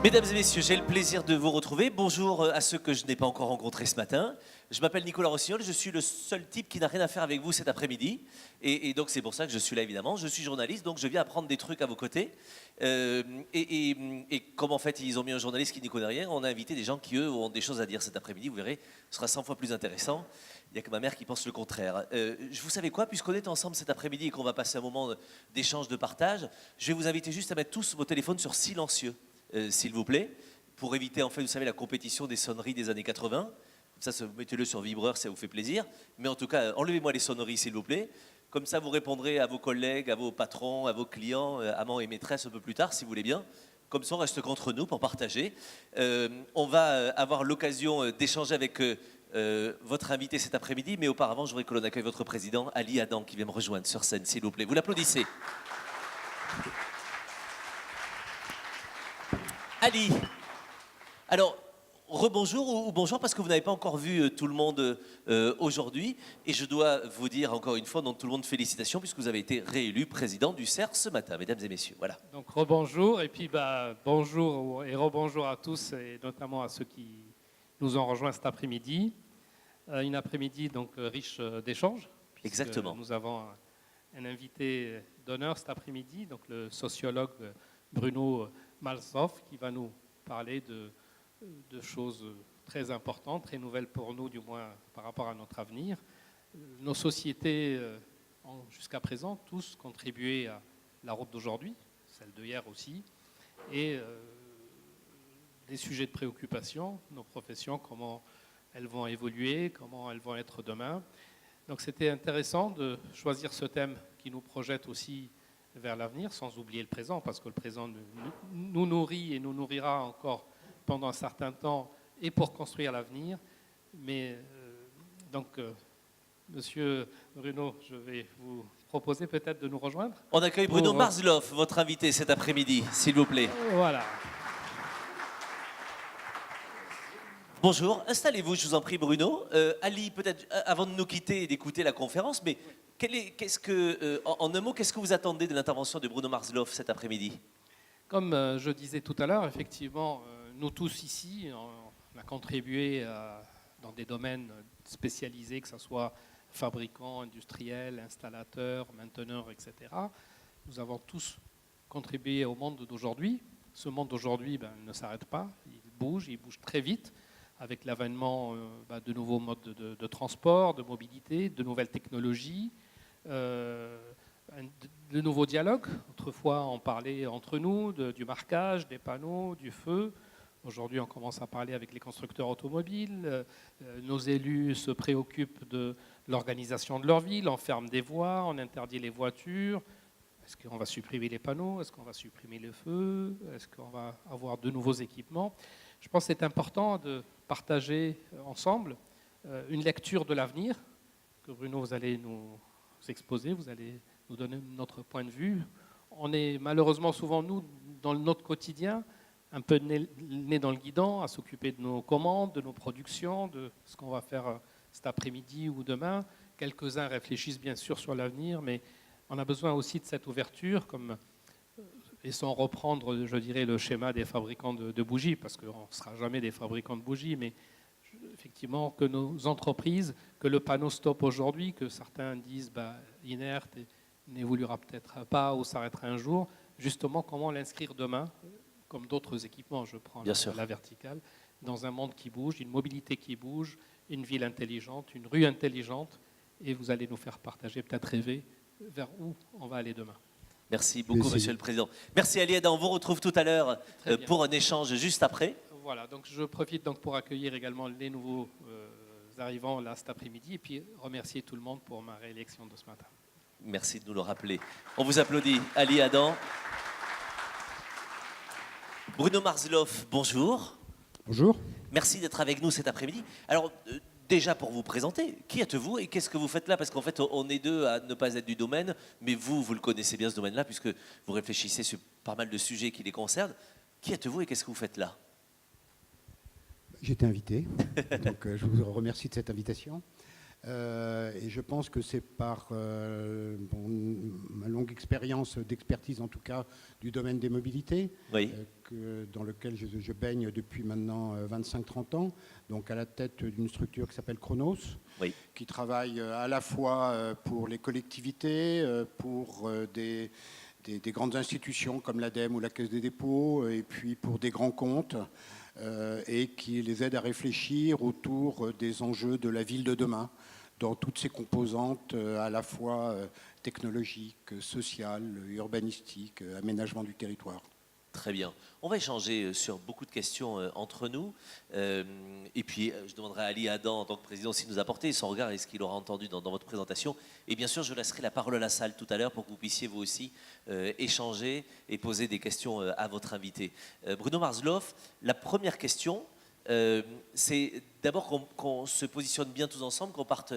Mesdames et messieurs, j'ai le plaisir de vous retrouver. Bonjour à ceux que je n'ai pas encore rencontrés ce matin. Je m'appelle Nicolas Rossignol, je suis le seul type qui n'a rien à faire avec vous cet après-midi. Et donc c'est pour ça que je suis là évidemment. Je suis journaliste, donc je viens apprendre des trucs à vos côtés. Et comme en fait ils ont mis un journaliste qui n'y connaît rien, on a invité des gens qui eux ont des choses à dire cet après-midi. Vous verrez, ce sera 100 fois plus intéressant. Il n'y a que ma mère qui pense le contraire. Vous savez quoi, puisqu'on est ensemble cet après-midi et qu'on va passer un moment d'échange, de partage, je vais vous inviter juste à mettre tous vos téléphones sur silencieux. S'il vous plaît, pour éviter en fait, vous savez, la compétition des sonneries des années 80. Comme ça, mettez-le sur vibreur, ça vous fait plaisir. Mais en tout cas, enlevez-moi les sonneries, s'il vous plaît. Comme ça, vous répondrez à vos collègues, à vos patrons, à vos clients, amants et maîtresses un peu plus tard, si vous voulez bien. Comme ça, on reste qu'entre nous pour partager. On va avoir l'occasion d'échanger avec votre invité cet après-midi, mais auparavant, je voudrais que l'on accueille votre président, Ali Adam, qui vient me rejoindre sur scène, s'il vous plaît. Vous l'applaudissez. Ali, alors rebonjour ou bonjour parce que vous n'avez pas encore vu tout le monde aujourd'hui et je dois vous dire encore une fois, donc tout le monde félicitations puisque vous avez été réélu président du CERF ce matin, mesdames et messieurs. Voilà. Donc rebonjour et puis bonjour et rebonjour à tous et notamment à ceux qui nous ont rejoints cet après-midi. Une après-midi donc riche d'échanges. Exactement. Nous avons un invité d'honneur cet après-midi, donc le sociologue Bruno Marsloff, qui va nous parler de choses très importantes, très nouvelles pour nous, du moins par rapport à notre avenir. Nos sociétés ont jusqu'à présent tous contribué à la route d'aujourd'hui, celle de hier aussi, et des sujets de préoccupation, nos professions, comment elles vont évoluer, comment elles vont être demain. Donc c'était intéressant de choisir ce thème qui nous projette aussi vers l'avenir, sans oublier le présent, parce que le présent nous nourrit et nous nourrira encore pendant un certain temps et pour construire l'avenir. Mais Monsieur Bruno, je vais vous proposer peut-être de nous rejoindre. On accueille Bruno Marsloff, votre invité cet après-midi, s'il vous plaît. Voilà. Bonjour, installez-vous, je vous en prie Bruno. Ali, peut-être avant de nous quitter et d'écouter la conférence, mais en un mot, qu'est-ce que vous attendez de l'intervention de Bruno Marsloff cet après-midi? Comme je disais tout à l'heure, effectivement, nous tous ici, on a contribué dans des domaines spécialisés, que ce soit fabricants, industriels, installateurs, mainteneurs, etc. Nous avons tous contribué au monde d'aujourd'hui. Ce monde d'aujourd'hui ne s'arrête pas, il bouge très vite, avec l'avènement de nouveaux modes de transport, de mobilité, de nouvelles technologies, de nouveaux dialogues. Autrefois, on parlait entre nous du marquage, des panneaux, du feu. Aujourd'hui, on commence à parler avec les constructeurs automobiles. Nos élus se préoccupent de l'organisation de leur ville. On ferme des voies, on interdit les voitures. Est-ce qu'on va supprimer les panneaux? Est-ce qu'on va supprimer le feu? Est-ce qu'on va avoir de nouveaux équipements? Je pense que c'est important de partager ensemble une lecture de l'avenir que Bruno, vous allez nous exposer, vous allez nous donner notre point de vue. On est malheureusement souvent, nous, dans notre quotidien, un peu nés dans le guidon, à s'occuper de nos commandes, de nos productions, de ce qu'on va faire cet après-midi ou demain. Quelques-uns réfléchissent bien sûr sur l'avenir, mais on a besoin aussi de cette ouverture, et sans reprendre, je dirais, le schéma des fabricants de bougies, parce qu'on ne sera jamais des fabricants de bougies, mais effectivement que nos entreprises, que le panneau stop aujourd'hui, que certains disent inerte et n'évoluera peut-être pas ou s'arrêtera un jour, justement comment l'inscrire demain, comme d'autres équipements, je prends la verticale, dans un monde qui bouge, une mobilité qui bouge, une ville intelligente, une rue intelligente, et vous allez nous faire partager, peut-être rêver, vers où on va aller demain. Merci beaucoup, Monsieur le Président. Merci Ali Adam, on vous retrouve tout à l'heure pour un échange juste après. Voilà, donc je profite donc pour accueillir également les nouveaux arrivants là cet après-midi et puis remercier tout le monde pour ma réélection de ce matin. Merci de nous le rappeler. On vous applaudit. Ali Adam. Bruno Marsloff, bonjour. Bonjour. Merci d'être avec nous cet après-midi. Alors, déjà pour vous présenter, qui êtes-vous et qu'est-ce que vous faites là? Parce qu'en fait, on est deux à ne pas être du domaine, mais vous le connaissez bien ce domaine-là, puisque vous réfléchissez sur pas mal de sujets qui les concernent. Qui êtes-vous et qu'est-ce que vous faites là? J'ai été invité, donc je vous remercie de cette invitation. Et je pense que c'est par ma longue expérience d'expertise, en tout cas, du domaine des mobilités, Oui, dans lequel je baigne depuis maintenant 25-30 ans, donc à la tête d'une structure qui s'appelle Chronos, oui, qui travaille à la fois pour les collectivités, pour des grandes institutions comme l'ADEME ou la Caisse des dépôts, et puis pour des grands comptes, et qui les aide à réfléchir autour des enjeux de la ville de demain, dans toutes ses composantes à la fois technologiques, sociales, urbanistiques, aménagement du territoire. très bien. On va échanger sur beaucoup de questions entre nous. Et puis, je demanderai à Ali Adam, en tant que président, s'il nous apporter son regard et ce qu'il aura entendu dans votre présentation. Et bien sûr, je laisserai la parole à la salle tout à l'heure pour que vous puissiez vous aussi échanger et poser des questions à votre invité. Bruno Marsloff, la première question, c'est d'abord qu'on se positionne bien tous ensemble, qu'on parte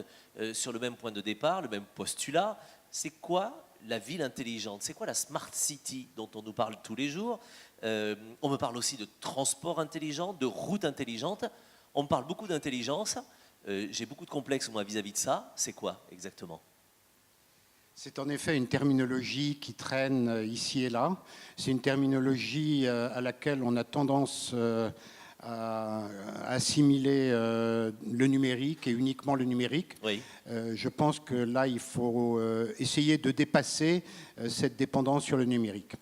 sur le même point de départ, le même postulat. C'est quoi la ville intelligente? C'est quoi la smart city dont on nous parle tous les jours? On me parle aussi de transport intelligent, de route intelligente. On me parle beaucoup d'intelligence. J'ai beaucoup de complexes moi vis-à-vis de ça. C'est quoi exactement? C'est en effet une terminologie qui traîne ici et là. C'est une terminologie à laquelle on a tendance à assimiler le numérique et uniquement le numérique. Oui. Je pense que là, il faut essayer de dépasser cette dépendance sur le numérique.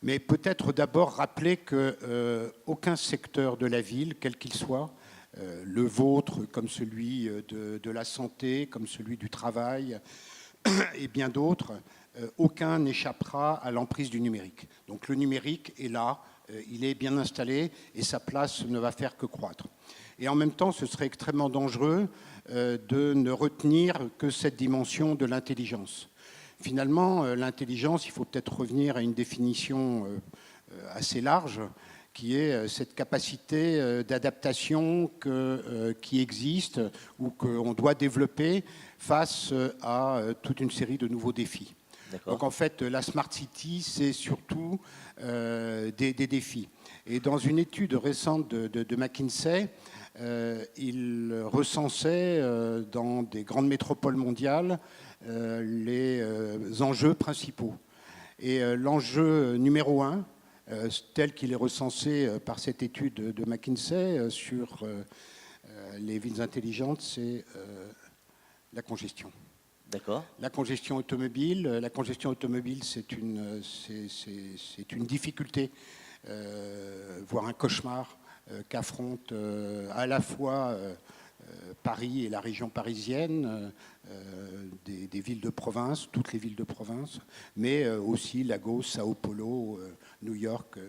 Mais peut-être d'abord rappeler qu'aucun secteur de la ville, quel qu'il soit, le vôtre comme celui de la santé, comme celui du travail et bien d'autres, aucun n'échappera à l'emprise du numérique. Donc le numérique est là, il est bien installé et sa place ne va faire que croître. Et en même temps, ce serait extrêmement dangereux de ne retenir que cette dimension de l'intelligence. Finalement, l'intelligence, il faut peut-être revenir à une définition assez large, qui est cette capacité d'adaptation qui existe ou qu'on doit développer face à toute une série de nouveaux défis. Donc en fait, la Smart City, c'est surtout des défis. Et dans une étude récente de McKinsey, il recensait dans des grandes métropoles mondiales les enjeux principaux. Et l'enjeu numéro 1, tel qu'il est recensé par cette étude de McKinsey sur les villes intelligentes, c'est la congestion. D'accord. La congestion automobile, c'est une difficulté, voire un cauchemar qu'affrontent à la fois Paris et la région parisienne, des villes de province, toutes les villes de province, mais aussi Lagos, Sao Paulo, New York.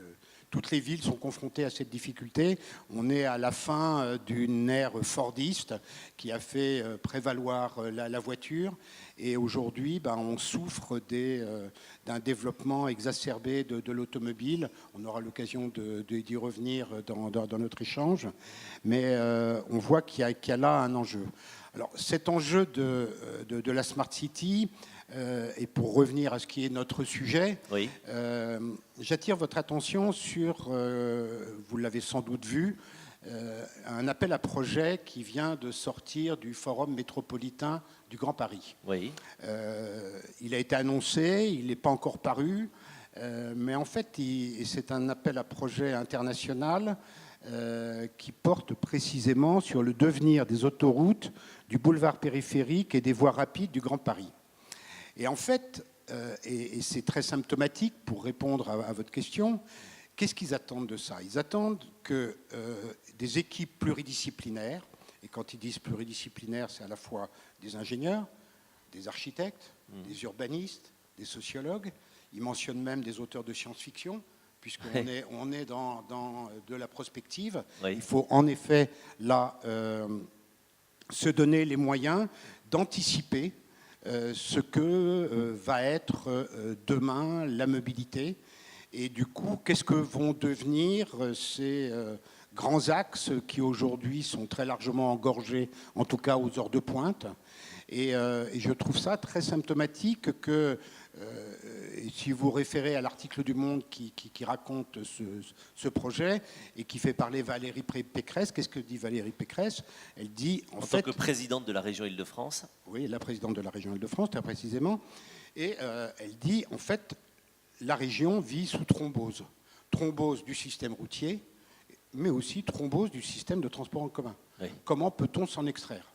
Toutes les villes sont confrontées à cette difficulté. On est à la fin d'une ère fordiste qui a fait prévaloir la voiture. Et aujourd'hui, on souffre d'un développement exacerbé de l'automobile. On aura l'occasion d'y revenir dans notre échange. Mais on voit qu'il y a là un enjeu. Alors, cet enjeu de la Smart City, et pour revenir à ce qui est notre sujet, Oui. J'attire votre attention sur, vous l'avez sans doute vu, un appel à projet qui vient de sortir du Forum métropolitain du Grand Paris. Oui. Il a été annoncé, il n'est pas encore paru, mais en fait, c'est un appel à projet international qui porte précisément sur le devenir des autoroutes, du boulevard périphérique et des voies rapides du Grand Paris. Et en fait, et c'est très symptomatique pour répondre à votre question, qu'est-ce qu'ils attendent de ça? Ils attendent que des équipes pluridisciplinaires, et quand ils disent pluridisciplinaires, c'est à la fois des ingénieurs, des architectes, des urbanistes, des sociologues, ils mentionnent même des auteurs de science-fiction, puisqu'on est dans de la prospective. Oui. Il faut en effet là se donner les moyens d'anticiper ce que va être demain la mobilité. Et du coup, qu'est-ce que vont devenir ces grands axes qui aujourd'hui sont très largement engorgés, en tout cas aux heures de pointe. Et je trouve ça très symptomatique que, et si vous référez à l'article du Monde qui raconte ce projet et qui fait parler Valérie Pécresse, qu'est-ce que dit Valérie Pécresse? Elle dit, en tant que présidente de la région Île-de-France. Oui, la présidente de la région Île-de-France, très précisément. Et elle dit, en fait, la région vit sous thrombose. Thrombose du système routier, mais aussi thrombose du système de transport en commun. Oui. Comment peut-on s'en extraire?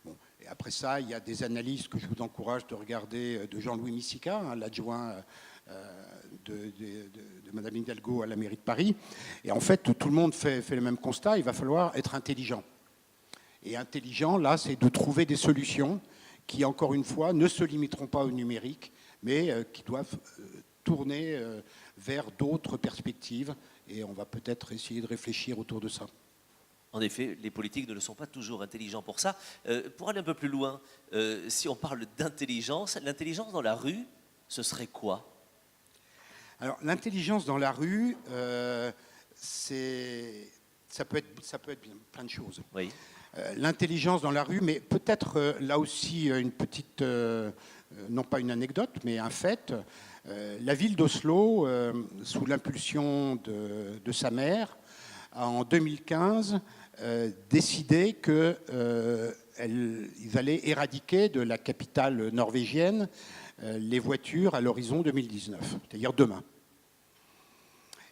Bon, et après ça, il y a des analyses que je vous encourage de regarder de Jean-Louis Missica, hein, l'adjoint de Mme Hidalgo à la mairie de Paris. Et en fait, tout le monde fait le même constat, il va falloir être intelligent. Et intelligent, là, c'est de trouver des solutions qui, encore une fois, ne se limiteront pas au numérique, mais qui doivent tourner vers d'autres perspectives. Et on va peut-être essayer de réfléchir autour de ça. En effet, les politiques ne le sont pas toujours intelligents pour ça. Pour aller un peu plus loin, si on parle d'intelligence, l'intelligence dans la rue, ce serait quoi? Alors, l'intelligence dans la rue, ça peut être plein de choses. Oui. L'intelligence dans la rue, mais peut-être là aussi une petite, non pas une anecdote, mais un fait. La ville d'Oslo, sous l'impulsion de sa maire, a en 2015 décidé qu'ils allaient éradiquer de la capitale norvégienne les voitures à l'horizon 2019, c'est-à-dire demain.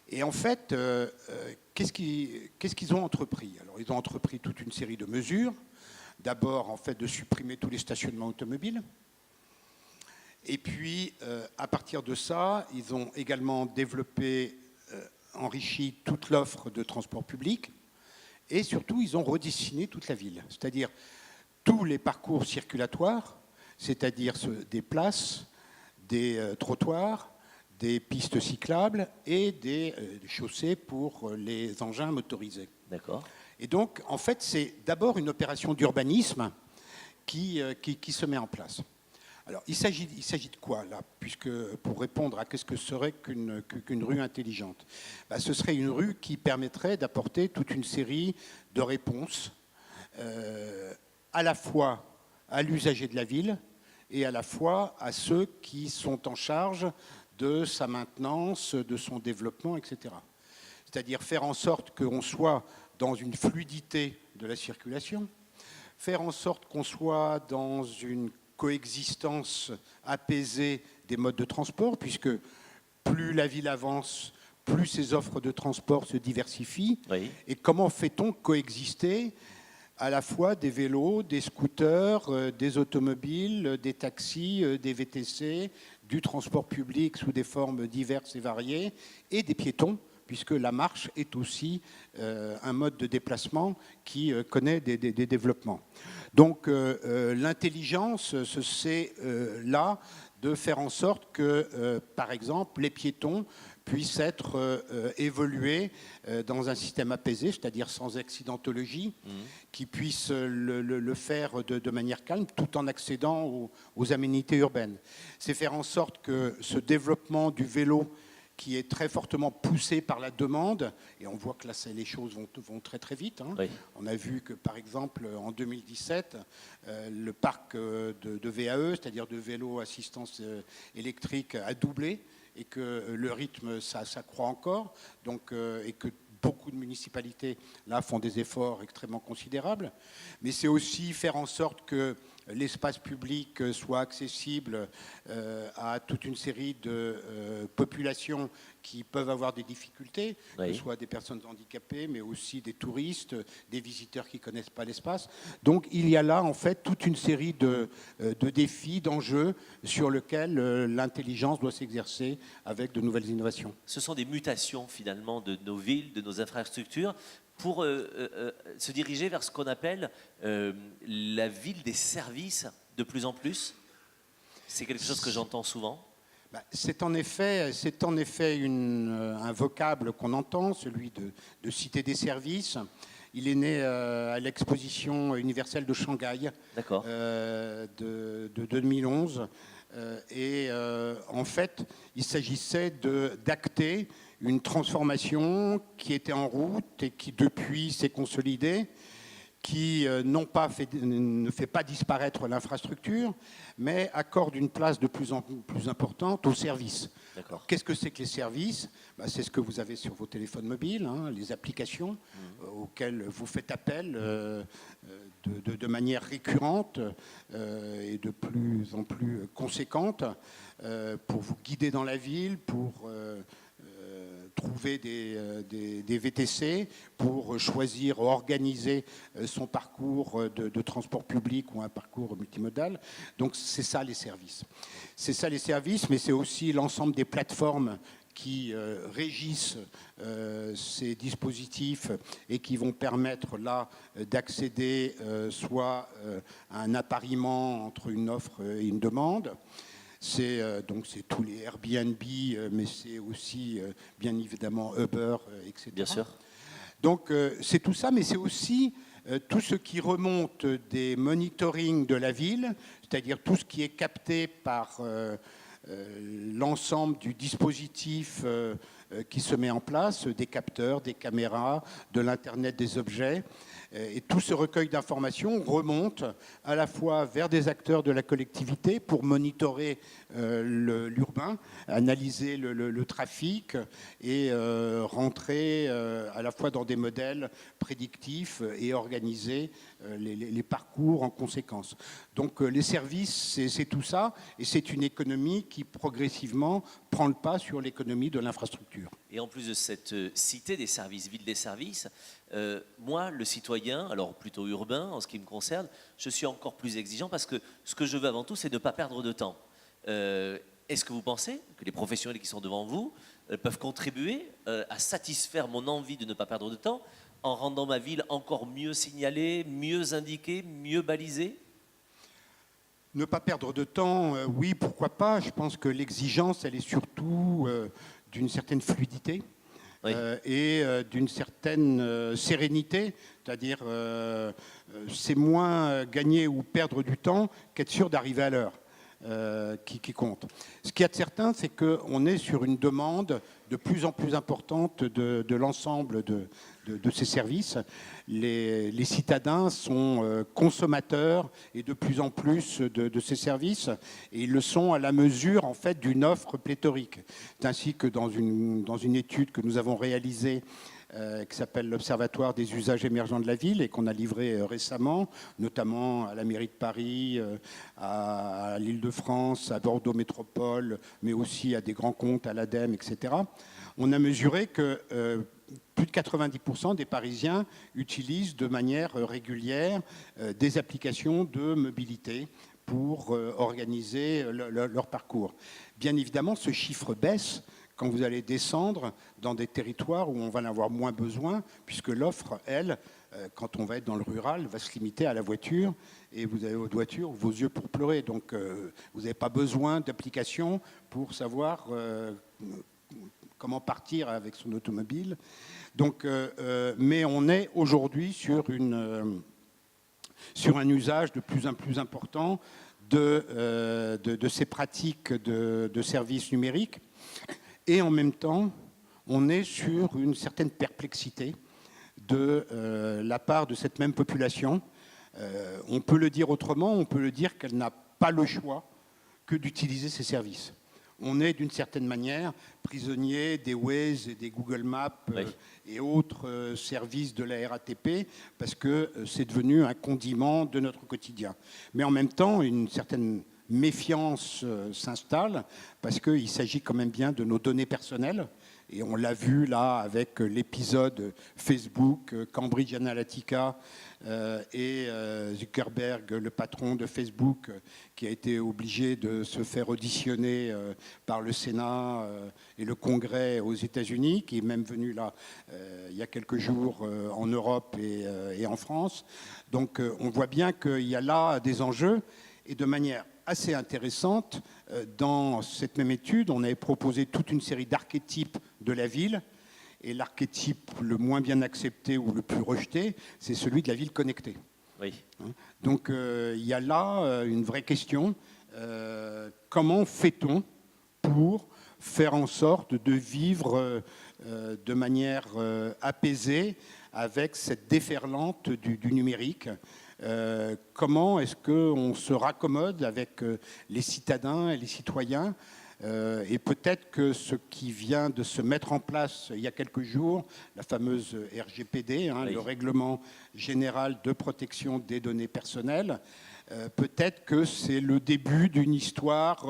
Et en fait, qu'est-ce qu'ils ont entrepris? Alors, ils ont entrepris toute une série de mesures. D'abord, en fait, de supprimer tous les stationnements automobiles. Et puis, à partir de ça, ils ont également développé, enrichi toute l'offre de transport public. Et surtout, ils ont redessiné toute la ville. C'est-à-dire tous les parcours circulatoires, c'est-à-dire des places, des trottoirs, des pistes cyclables et des chaussées pour les engins motorisés. D'accord. Et donc, en fait, c'est d'abord une opération d'urbanisme qui se met en place. Alors, il s'agit de quoi, là? Puisque, pour répondre à qu'est-ce que serait qu'une rue intelligente, ce serait une rue qui permettrait d'apporter toute une série de réponses, à la fois à l'usager de la ville et à la fois à ceux qui sont en charge de sa maintenance, de son développement, etc. C'est-à-dire faire en sorte qu'on soit dans une fluidité de la circulation, faire en sorte qu'on soit dans une coexistence apaisée des modes de transport, puisque plus la ville avance, plus ses offres de transport se diversifient. Oui. Et comment fait-on coexister à la fois des vélos, des scooters, des automobiles, des taxis, des VTC, du transport public sous des formes diverses et variées, et des piétons, puisque la marche est aussi un mode de déplacement qui connaît des développements. Donc l'intelligence, c'est là de faire en sorte que, par exemple, les piétons puissent être évolués dans un système apaisé, c'est-à-dire sans accidentologie, qui puissent le faire de manière calme, tout en accédant aux aménités urbaines. C'est faire en sorte que ce développement du vélo, qui est très fortement poussé par la demande, et on voit que là, les choses vont très très vite. Hein. Oui. On a vu que, par exemple, en 2017, le parc de VAE, c'est-à-dire de vélos assistance électrique, a doublé, et que le rythme, ça croît encore, donc, et que beaucoup de municipalités, là, font des efforts extrêmement considérables. Mais c'est aussi faire en sorte que l'espace public soit accessible à toute une série de populations qui peuvent avoir des difficultés, oui. Que ce soit des personnes handicapées, mais aussi des touristes, des visiteurs qui ne connaissent pas l'espace. Donc il y a là, en fait, toute une série de défis, d'enjeux sur lesquels l'intelligence doit s'exercer avec de nouvelles innovations. Ce sont des mutations, finalement, de nos villes, de nos infrastructures, pour se diriger vers ce qu'on appelle la ville des services de plus en plus. C'est quelque chose que j'entends souvent. C'est en effet un vocable qu'on entend, celui de cité des services. Il est né à l'exposition universelle de Shanghai de 2011. En fait, il s'agissait d'acter une transformation qui était en route et qui, depuis, s'est consolidée, qui ne fait pas disparaître l'infrastructure, mais accorde une place de plus en plus importante aux services. D'accord. Qu'est-ce que c'est que les services? C'est ce que vous avez sur vos téléphones mobiles, les applications auxquelles vous faites appel de manière récurrente et de plus en plus conséquente pour vous guider dans la ville, pour trouver des VTC, pour choisir, organiser son parcours de transport public ou un parcours multimodal. Donc c'est ça les services. C'est ça les services, mais c'est aussi l'ensemble des plateformes qui régissent ces dispositifs et qui vont permettre là d'accéder soit à un appariement entre une offre et une demande. Donc c'est tous les Airbnb, mais c'est aussi bien évidemment Uber, etc. Bien sûr. Donc c'est tout ça, mais c'est aussi tout ce qui remonte des monitorings de la ville, c'est-à-dire tout ce qui est capté par l'ensemble du dispositif qui se met en place, des capteurs, des caméras, de l'Internet des objets. Et tout ce recueil d'informations remonte à la fois vers des acteurs de la collectivité pour monitorer l'urbain, analyser le trafic et rentrer à la fois dans des modèles prédictifs et organiser les parcours en conséquence. Donc les services, c'est tout ça, et c'est une économie qui progressivement prend le pas sur l'économie de l'infrastructure. Et en plus de cette cité des services, ville des services, moi, le citoyen, alors plutôt urbain en ce qui me concerne, je suis encore plus exigeant parce que ce que je veux avant tout, c'est ne pas perdre de temps. Est-ce que vous pensez que les professionnels qui sont devant vous peuvent contribuer à satisfaire mon envie de ne pas perdre de temps en rendant ma ville encore mieux signalée, mieux indiquée, mieux balisée ? Ne pas perdre de temps, oui, pourquoi pas. Je pense que l'exigence, elle est surtout d'une certaine fluidité. Oui. Et d'une certaine sérénité, c'est-à-dire c'est moins gagner ou perdre du temps qu'être sûr d'arriver à l'heure qui compte. Ce qu'il y a de certain, c'est qu'on est sur une demande de plus en plus importante de l'ensemble de ces services. Les citadins sont consommateurs et de plus en plus de ces services, et ils le sont à la mesure en fait d'une offre pléthorique. C'est ainsi que dans une étude que nous avons réalisée qui s'appelle l'Observatoire des usages émergents de la ville et qu'on a livré récemment, notamment à la mairie de Paris, à l'Île-de-France, à Bordeaux Métropole, mais aussi à des grands comptes, à l'ADEME, etc. On a mesuré que plus de 90% des Parisiens utilisent de manière régulière des applications de mobilité pour organiser leur parcours. Bien évidemment, ce chiffre baisse quand vous allez descendre dans des territoires où on va en avoir moins besoin, puisque l'offre, elle, quand on va être dans le rural, va se limiter à la voiture, et vous avez votre voiture, vos yeux pour pleurer. Donc, vous n'avez pas besoin d'application pour savoir comment partir avec son automobile. Donc, mais on est aujourd'hui sur un usage de plus en plus important de ces pratiques de services numériques. Et en même temps, on est sur une certaine perplexité de la part de cette même population. On peut le dire autrement, on peut le dire qu'elle n'a pas le choix que d'utiliser ces services. On est d'une certaine manière prisonnier des Waze et des Google Maps et autres services de la RATP parce que c'est devenu un condiment de notre quotidien. Mais en même temps, une certaine méfiance s'installe parce qu'il s'agit quand même bien de nos données personnelles. Et on l'a vu là avec l'épisode Facebook, Cambridge Analytica et Zuckerberg, le patron de Facebook, qui a été obligé de se faire auditionner par le Sénat et le Congrès aux États-Unis, qui est même venu là il y a quelques jours en Europe et en France. Donc on voit bien qu'il y a là des enjeux, et de manière assez intéressante, dans cette même étude, on avait proposé toute une série d'archétypes de la ville, et l'archétype le moins bien accepté ou le plus rejeté, c'est celui de la ville connectée. Oui. Donc il y a là une vraie question. Comment fait-on pour faire en sorte de vivre de manière apaisée avec cette déferlante du numérique. Comment est-ce qu'on se raccommode avec les citadins et les citoyens, et peut-être que ce qui vient de se mettre en place il y a quelques jours, la fameuse RGPD, Oui. le Règlement général de protection des données personnelles, peut-être que c'est le début d'une histoire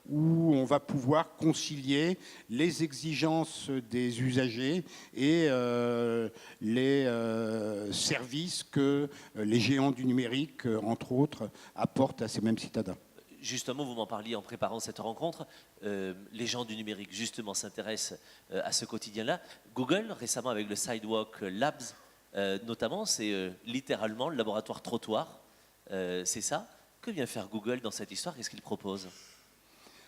où on va pouvoir concilier les exigences des usagers et les services que les géants du numérique, entre autres, apportent à ces mêmes citadins. Justement, vous m'en parliez en préparant cette rencontre. Les gens du numérique, justement, s'intéressent à ce quotidien-là. Google, récemment, avec le Sidewalk Labs, notamment, c'est littéralement le laboratoire trottoir. C'est ça. Que vient faire Google dans cette histoire? Qu'est-ce qu'il propose?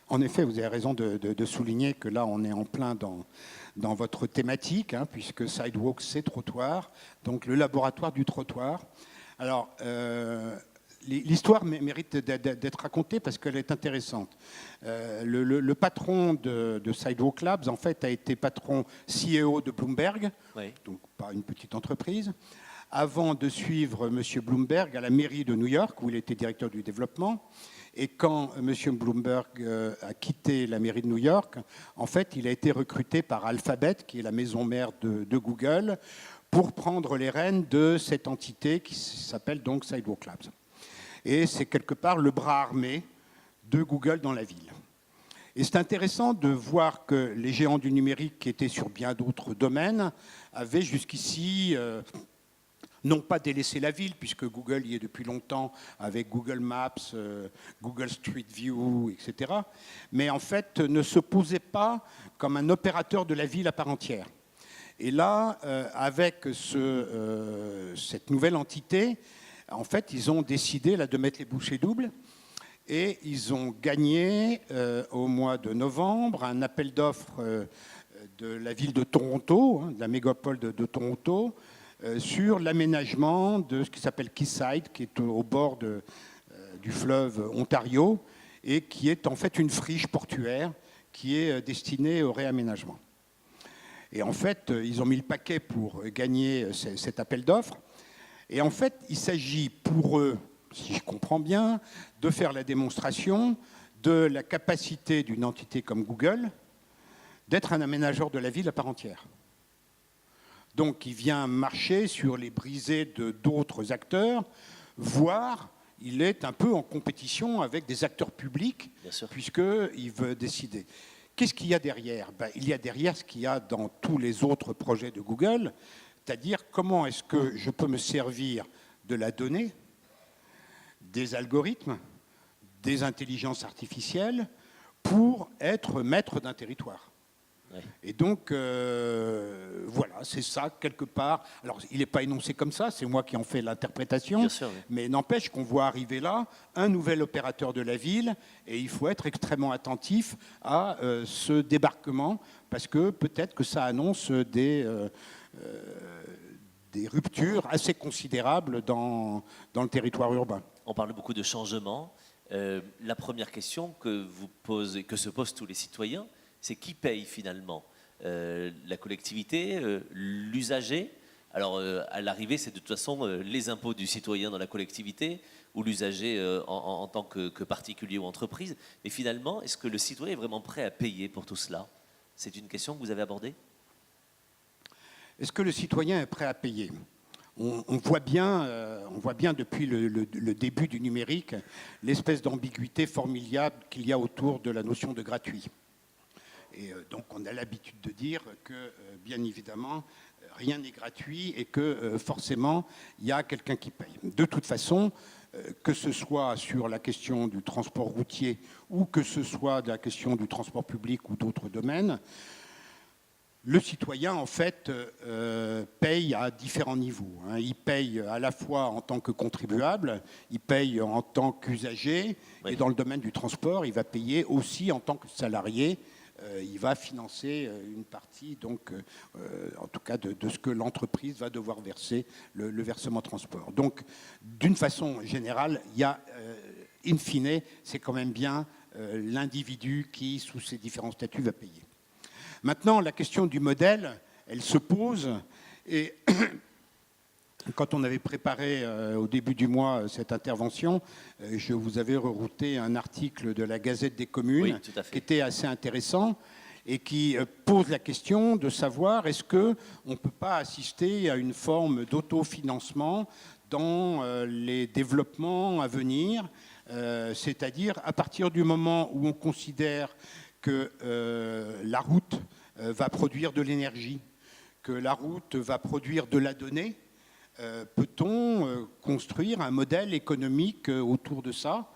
En effet, vous avez raison de souligner que là, on est en plein dans votre thématique, puisque Sidewalk, c'est trottoir, donc le laboratoire du trottoir. Alors, l'histoire mérite d'être racontée parce qu'elle est intéressante. Le patron de Sidewalk Labs, en fait, a été patron CEO de Bloomberg, Oui. donc pas une petite entreprise, avant de suivre M. Bloomberg à la mairie de New York, où il était directeur du développement. Et quand M. Bloomberg a quitté la mairie de New York, en fait, il a été recruté par Alphabet, qui est la maison mère de Google, pour prendre les rênes de cette entité qui s'appelle donc Sidewalk Labs. Et c'est quelque part le bras armé de Google dans la ville. Et c'est intéressant de voir que les géants du numérique, qui étaient sur bien d'autres domaines, avaient jusqu'ici n'ont pas délaissé la ville, puisque Google y est depuis longtemps avec Google Maps, Google Street View, etc. Mais en fait, ne se posaient pas comme un opérateur de la ville à part entière. Et là, avec cette nouvelle entité, en fait, ils ont décidé là, de mettre les bouchées doubles. Et ils ont gagné au mois de novembre un appel d'offres de la ville de Toronto, de la mégapole de Toronto, sur l'aménagement de ce qui s'appelle Quayside, qui est au bord du fleuve Ontario, et qui est en fait une friche portuaire qui est destinée au réaménagement. Et en fait, ils ont mis le paquet pour gagner cet appel d'offres. Et en fait, il s'agit pour eux, si je comprends bien, de faire la démonstration de la capacité d'une entité comme Google d'être un aménageur de la ville à part entière. Donc, il vient marcher sur les brisées d'autres acteurs, voire il est un peu en compétition avec des acteurs publics, puisqu'il veut décider. Qu'est-ce qu'il y a derrière? Il y a derrière ce qu'il y a dans tous les autres projets de Google, c'est-à-dire comment est-ce que je peux me servir de la donnée, des algorithmes, des intelligences artificielles pour être maître d'un territoire. Oui. Et donc, voilà, c'est ça, quelque part. Alors, il n'est pas énoncé comme ça, c'est moi qui en fais l'interprétation, sûr, oui. Mais n'empêche qu'on voit arriver là un nouvel opérateur de la ville, et il faut être extrêmement attentif à ce débarquement, parce que peut-être que ça annonce des ruptures assez considérables dans le territoire urbain. On parle beaucoup de changement. La première question que se posent tous les citoyens, c'est qui paye finalement? La collectivité, l'usager? Alors, à l'arrivée, c'est de toute façon les impôts du citoyen dans la collectivité ou l'usager en tant que particulier ou entreprise. Mais finalement, est-ce que le citoyen est vraiment prêt à payer pour tout cela? C'est une question que vous avez abordée? Est-ce que le citoyen est prêt à payer? On voit bien depuis le début du numérique l'espèce d'ambiguïté formidable qu'il y a autour de la notion de gratuit. Et donc on a l'habitude de dire que, bien évidemment, rien n'est gratuit et que forcément, il y a quelqu'un qui paye. De toute façon, que ce soit sur la question du transport routier ou que ce soit de la question du transport public ou d'autres domaines, le citoyen, en fait, paye à différents niveaux. Il paye à la fois en tant que contribuable, il paye en tant qu'usager, oui. Et dans le domaine du transport, il va payer aussi en tant que salarié. Il va financer une partie, donc, en tout cas, de ce que l'entreprise va devoir verser, le versement transport. Donc, d'une façon générale, il y a, in fine, c'est quand même bien l'individu qui, sous ces différents statuts, va payer. Maintenant, la question du modèle, elle se pose, et quand on avait préparé au début du mois cette intervention, je vous avais rerouté un article de la Gazette des communes qui était assez intéressant et qui pose la question de savoir est-ce qu'on ne peut pas assister à une forme d'autofinancement dans les développements à venir, c'est-à-dire à partir du moment où on considère que la route va produire de l'énergie, que la route va produire de la donnée, peut-on construire un modèle économique autour de ça ?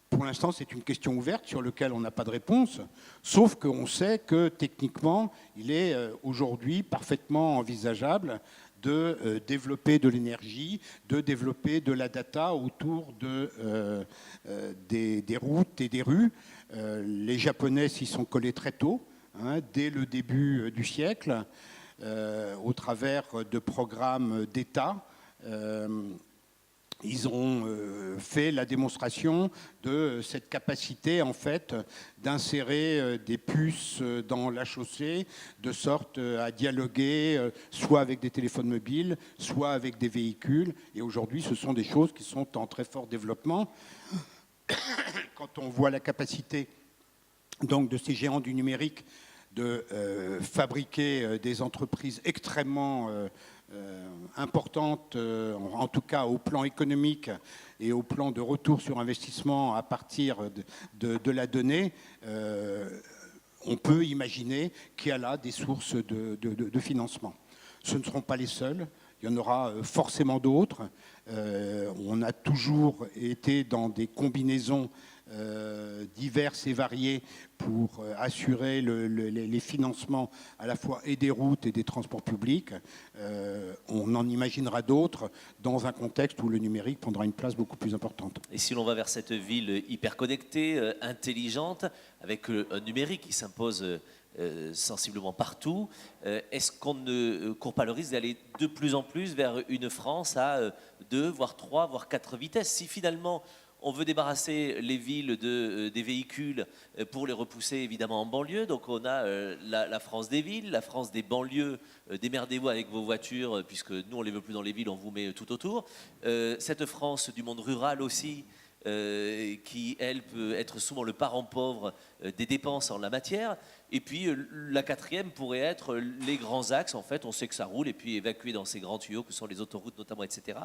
Pour l'instant, c'est une question ouverte sur laquelle on n'a pas de réponse, sauf qu'on sait que techniquement, il est aujourd'hui parfaitement envisageable de développer de l'énergie, de développer de la data autour des routes et des rues. Les Japonais s'y sont collés très tôt, dès le début du siècle, au travers de programmes d'État. Ils ont fait la démonstration de cette capacité, en fait, d'insérer des puces dans la chaussée, de sorte à dialoguer soit avec des téléphones mobiles, soit avec des véhicules. Et aujourd'hui, ce sont des choses qui sont en très fort développement. Quand on voit la capacité donc, de ces géants du numérique de fabriquer des entreprises extrêmement importantes, en tout cas au plan économique et au plan de retour sur investissement à partir de la donnée, on peut imaginer qu'il y a là des sources de financement. Ce ne seront pas les seuls, il y en aura forcément d'autres. On a toujours été dans des combinaisons diverses et variées pour assurer les financements à la fois et des routes et des transports publics. On en imaginera d'autres dans un contexte où le numérique prendra une place beaucoup plus importante. Et si l'on va vers cette ville hyper connectée, intelligente, avec un numérique qui s'impose sensiblement partout, est-ce qu'on ne court pas le risque d'aller de plus en plus vers une France à 2, voire 3, voire 4 vitesses ? Si finalement on veut débarrasser les villes des véhicules pour les repousser évidemment en banlieue. Donc on a la France des villes, la France des banlieues. Démerdez-vous avec vos voitures puisque nous on ne les veut plus dans les villes, on vous met tout autour. Cette France du monde rural aussi, qui elle peut être souvent le parent pauvre des dépenses en la matière. Et puis la quatrième pourrait être les grands axes. En fait, on sait que ça roule et puis évacuer dans ces grands tuyaux que sont les autoroutes notamment, etc.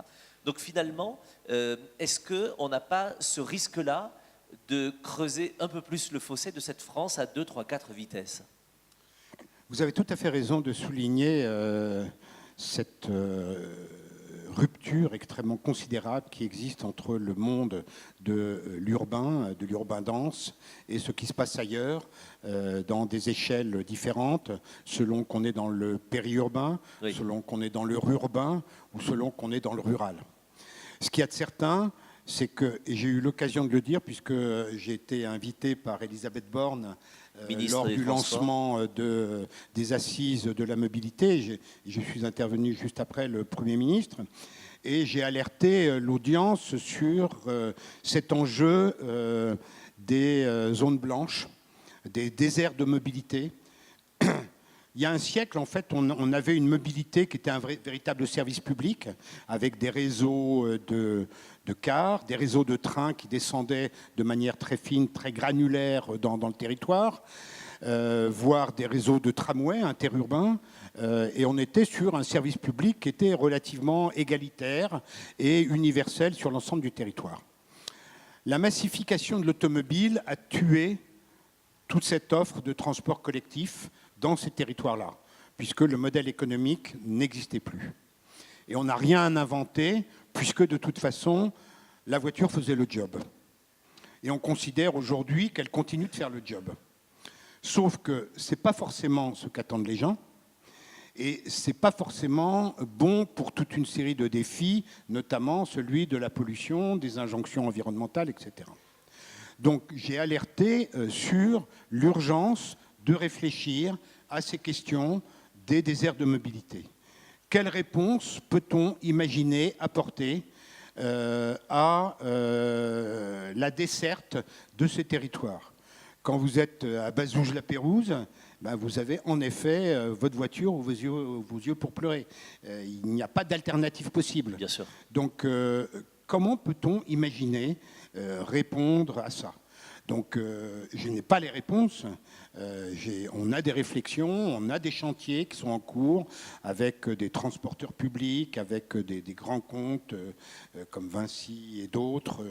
Donc finalement, est-ce qu'on n'a pas ce risque-là de creuser un peu plus le fossé de cette France à 2, 3, 4 vitesses ? Vous avez tout à fait raison de souligner cette rupture extrêmement considérable qui existe entre le monde de l'urbain dense, et ce qui se passe ailleurs, dans des échelles différentes, selon qu'on est dans le périurbain, oui, selon qu'on est dans le rurbain ou selon qu'on est dans le rural. Ce qu'il y a de certain, c'est que, et j'ai eu l'occasion de le dire, puisque j'ai été invité par Elisabeth Borne lors du lancement des assises de la mobilité. Je suis intervenu juste après le Premier ministre et j'ai alerté l'audience sur cet enjeu des zones blanches, des déserts de mobilité. Il y a un siècle, en fait, on avait une mobilité qui était un véritable service public, avec des réseaux de cars, des réseaux de trains qui descendaient de manière très fine, très granulaire dans le territoire, voire des réseaux de tramways interurbains. Et on était sur un service public qui était relativement égalitaire et universel sur l'ensemble du territoire. La massification de l'automobile a tué toute cette offre de transport collectif dans ces territoires-là, puisque le modèle économique n'existait plus. Et on n'a rien inventé, puisque de toute façon, la voiture faisait le job. Et on considère aujourd'hui qu'elle continue de faire le job. Sauf que ce n'est pas forcément ce qu'attendent les gens, et ce n'est pas forcément bon pour toute une série de défis, notamment celui de la pollution, des injonctions environnementales, etc. Donc j'ai alerté sur l'urgence de réfléchir à ces questions des déserts de mobilité. Quelle réponse peut-on imaginer apporter à la desserte de ces territoires ? Quand vous êtes à Bazouges-la-Pérouse, ben vous avez en effet votre voiture ou vos yeux pour pleurer. Il n'y a pas d'alternative possible. Bien sûr. Donc, comment peut-on imaginer répondre à ça ? Donc, je n'ai pas les réponses. On a des réflexions, on a des chantiers qui sont en cours avec des transporteurs publics, avec des grands comptes comme Vinci et d'autres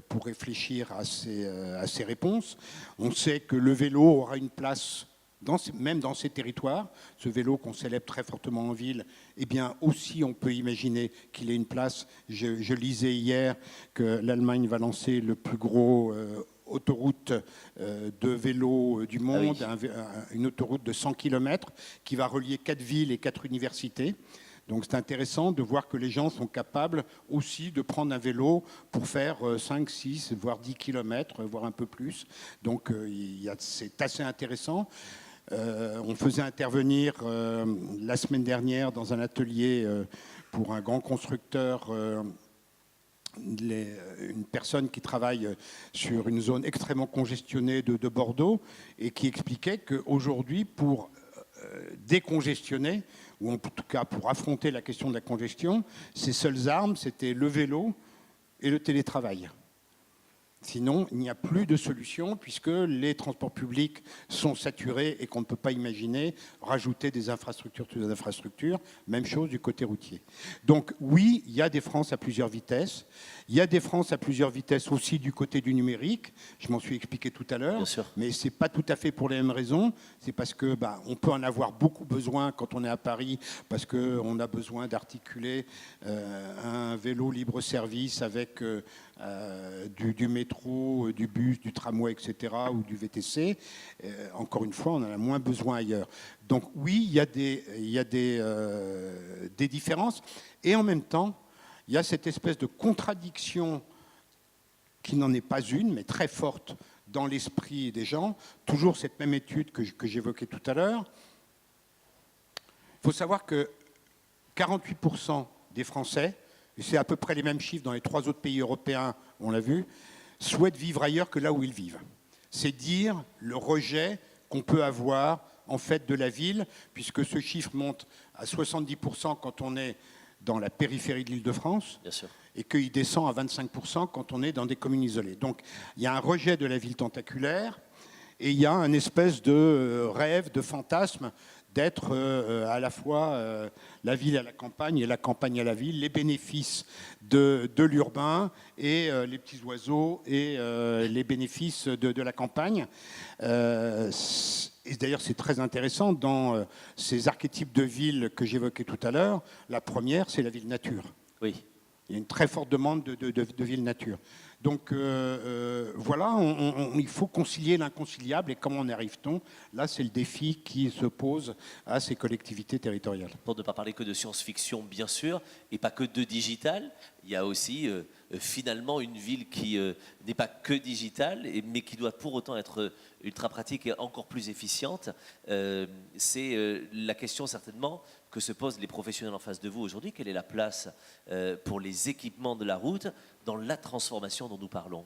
pour réfléchir à ces réponses. On sait que le vélo aura une place même dans ces territoires. Ce vélo qu'on célèbre très fortement en ville, eh bien aussi on peut imaginer qu'il ait une place. Je lisais hier que l'Allemagne va lancer le plus gros autoroute de vélo du monde, Ah oui. une autoroute de 100 km qui va relier 4 villes et 4 universités. Donc c'est intéressant de voir que les gens sont capables aussi de prendre un vélo pour faire 5, 6, voire 10 km, voire un peu plus. Donc c'est assez intéressant. On faisait intervenir la semaine dernière dans un atelier pour un grand constructeur une personne qui travaille sur une zone extrêmement congestionnée de Bordeaux et qui expliquait qu'aujourd'hui, pour décongestionner, ou en tout cas pour affronter la question de la congestion, ses seules armes, c'était le vélo et le télétravail. Sinon, il n'y a plus de solution puisque les transports publics sont saturés et qu'on ne peut pas imaginer rajouter des infrastructures sur des infrastructures. Même chose du côté routier. Donc oui, il y a des France à plusieurs vitesses. Il y a des France à plusieurs vitesses aussi du côté du numérique. Je m'en suis expliqué tout à l'heure. Mais ce n'est pas tout à fait pour les mêmes raisons. C'est parce que on peut en avoir beaucoup besoin quand on est à Paris, parce qu'on a besoin d'articuler un vélo libre-service avec du métro, du bus, du tramway, etc., ou du VTC. Encore une fois, on en a moins besoin ailleurs. Donc oui, il y a des différences. Et en même temps, il y a cette espèce de contradiction qui n'en est pas une, mais très forte dans l'esprit des gens. Toujours cette même étude que j'évoquais tout à l'heure. Il faut savoir que 48% des Français, et c'est à peu près les mêmes chiffres dans les 3 autres pays européens, on l'a vu, souhaitent vivre ailleurs que là où ils vivent. C'est dire le rejet qu'on peut avoir en fait de la ville, puisque ce chiffre monte à 70% quand on est dans la périphérie de l'Île-de-France, et qu'il descend à 25% quand on est dans des communes isolées. Donc il y a un rejet de la ville tentaculaire, et il y a un espèce de rêve, de fantasme d'être à la fois la ville à la campagne et la campagne à la ville, les bénéfices de l'urbain et les petits oiseaux et les bénéfices de la campagne. Et d'ailleurs, c'est très intéressant dans ces archétypes de villes que j'évoquais tout à l'heure. La première, c'est la ville nature. Oui. Il y a une très forte demande de ville nature. Donc voilà, il faut concilier l'inconciliable. Et comment en arrive-t-on ? Là, c'est le défi qui se pose à ces collectivités territoriales. Pour ne pas parler que de science-fiction, bien sûr, et pas que de digital, il y a aussi finalement une ville qui n'est pas que digitale, mais qui doit pour autant être ultra pratique et encore plus efficiente. C'est la question certainement que se posent les professionnels en face de vous aujourd'hui. Quelle est la place pour les équipements de la route dans la transformation dont nous parlons ?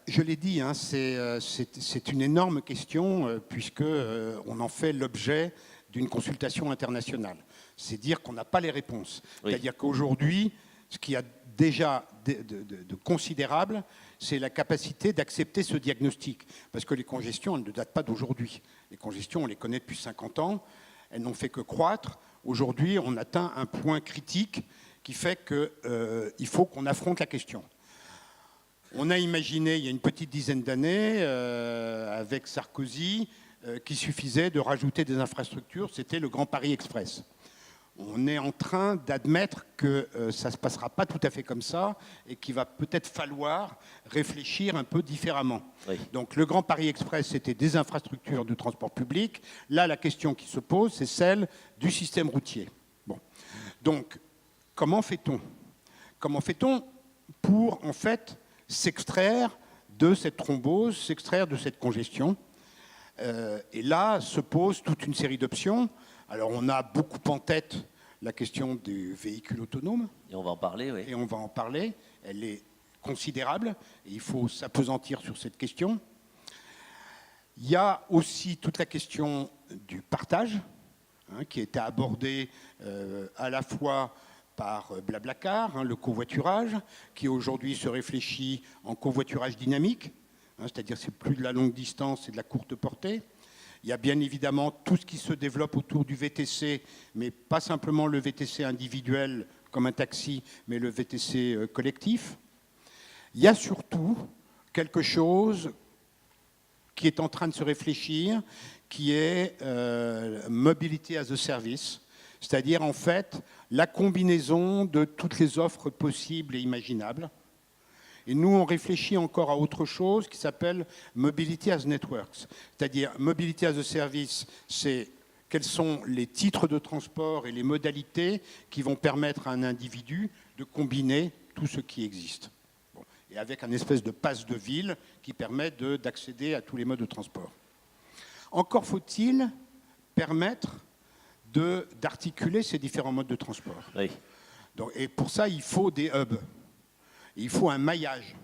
Je l'ai dit, hein, c'est une énorme question puisqu'on en fait l'objet d'une consultation internationale. C'est dire qu'on n'a pas les réponses. Oui. C'est-à-dire qu'aujourd'hui, ce qu'il y a déjà de considérable, c'est la capacité d'accepter ce diagnostic. Parce que les congestions, elles ne datent pas d'aujourd'hui. Les congestions, on les connaît depuis 50 ans. Elles n'ont fait que croître. Aujourd'hui, on atteint un point critique qui fait qu'il faut qu'on affronte la question. On a imaginé, il y a une petite dizaine d'années, avec Sarkozy, qu'il suffisait de rajouter des infrastructures. C'était le Grand Paris Express. On est en train d'admettre que ça ne se passera pas tout à fait comme ça et qu'il va peut-être falloir réfléchir un peu différemment. Oui. Donc le Grand Paris Express, c'était des infrastructures de transport public. Là, la question qui se pose, c'est celle du système routier. Bon. Donc, comment fait-on ? Comment fait-on pour, en fait, s'extraire de cette thrombose, s'extraire de cette congestion ? Et là se pose toute une série d'options. Alors on a beaucoup en tête la question des véhicules autonomes. Et on va en parler, oui. Et on va en parler. Elle est considérable, et il faut s'appesantir sur cette question. Il y a aussi toute la question du partage, qui a été abordée à la fois par Blablacar, le covoiturage, qui aujourd'hui se réfléchit en covoiturage dynamique, c'est-à-dire c'est plus de la longue distance, c'est de la courte portée. Il y a bien évidemment tout ce qui se développe autour du VTC, mais pas simplement le VTC individuel comme un taxi, mais le VTC collectif. Il y a surtout quelque chose qui est en train de se réfléchir, qui est Mobility as a Service, c'est-à-dire en fait la combinaison de toutes les offres possibles et imaginables. Et nous, on réfléchit encore à autre chose qui s'appelle Mobility as Networks. C'est-à-dire, Mobility as a Service, c'est quels sont les titres de transport et les modalités qui vont permettre à un individu de combiner tout ce qui existe. Bon. Et avec un espèce de passe de ville qui permet d'accéder à tous les modes de transport. Encore faut-il permettre d'articuler ces différents modes de transport. Oui. Donc, et pour ça, il faut des hubs. Il faut un maillage.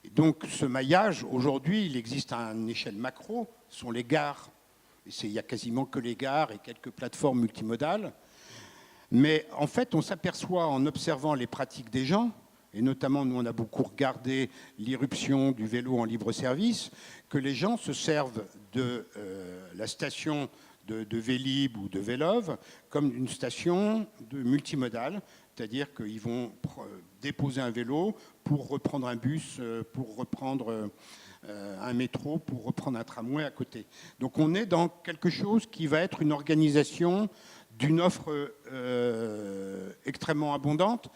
Et donc ce maillage, aujourd'hui, il existe à une échelle macro, ce sont les gares. Et il n'y a quasiment que les gares et quelques plateformes multimodales. Mais en fait, on s'aperçoit en observant les pratiques des gens, et notamment nous on a beaucoup regardé l'irruption du vélo en libre service, que les gens se servent de la station de Vélib ou de Vélove comme une station multimodale, c'est-à-dire qu'ils vont déposer un vélo pour reprendre un bus, pour reprendre un métro, pour reprendre un tramway à côté. Donc on est dans quelque chose qui va être une organisation d'une offre extrêmement abondante.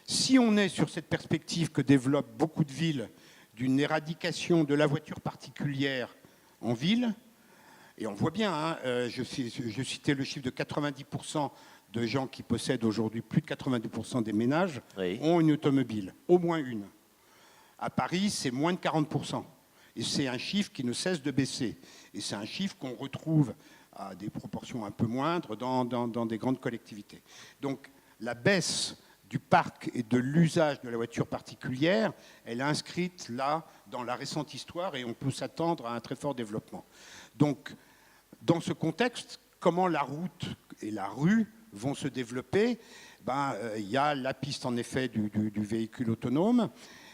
Si on est sur cette perspective que développent beaucoup de villes d'une éradication de la voiture particulière en ville, et on voit bien, je citais le chiffre de 90% de gens qui possèdent aujourd'hui, plus de 90% des ménages, oui, ont une automobile, au moins une. À Paris, c'est moins de 40%. Et c'est un chiffre qui ne cesse de baisser. Et c'est un chiffre qu'on retrouve à des proportions un peu moindres dans des grandes collectivités. Donc la baisse du parc et de l'usage de la voiture particulière, elle est inscrite là dans la récente histoire et on peut s'attendre à un très fort développement. Donc, dans ce contexte, comment la route et la rue vont se développer? Il y a la piste en effet du véhicule autonome,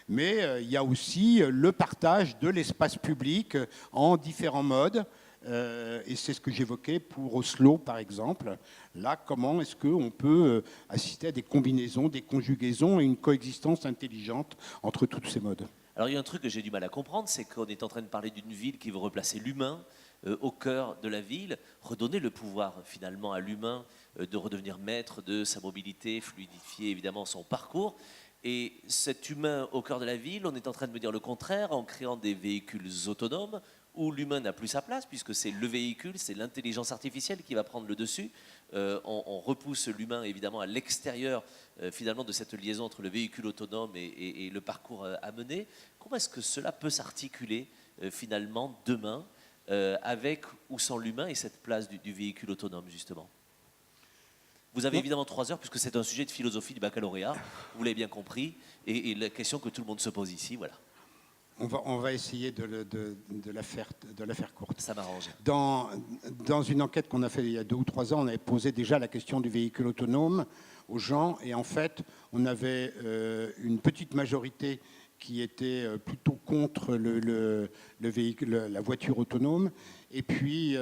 mais il y a aussi le partage de l'espace public en différents modes. Et c'est ce que j'évoquais pour Oslo, par exemple. Là, comment est-ce qu'on peut assister à des combinaisons, des conjugaisons et une coexistence intelligente entre tous ces modes? Alors, il y a un truc que j'ai du mal à comprendre, c'est qu'on est en train de parler d'une ville qui veut replacer l'humain au cœur de la ville, redonner le pouvoir finalement à l'humain de redevenir maître de sa mobilité, fluidifier évidemment son parcours. Et cet humain au cœur de la ville, on est en train de me dire le contraire en créant des véhicules autonomes où l'humain n'a plus sa place, puisque c'est le véhicule, c'est l'intelligence artificielle qui va prendre le dessus. On repousse l'humain évidemment à l'extérieur finalement de cette liaison entre le véhicule autonome et le parcours à mener. Comment est-ce que cela peut s'articuler finalement demain avec ou sans l'humain et cette place du véhicule autonome justement? Vous avez évidemment 3 heures, puisque c'est un sujet de philosophie du baccalauréat, vous l'avez bien compris, et la question que tout le monde se pose ici, voilà. On va essayer de la faire courte. Ça m'arrange. Dans une enquête qu'on a faite il y a 2 ou 3 ans, on avait posé déjà la question du véhicule autonome aux gens, et en fait, on avait une petite majorité qui était plutôt contre le véhicule, la voiture autonome, et puis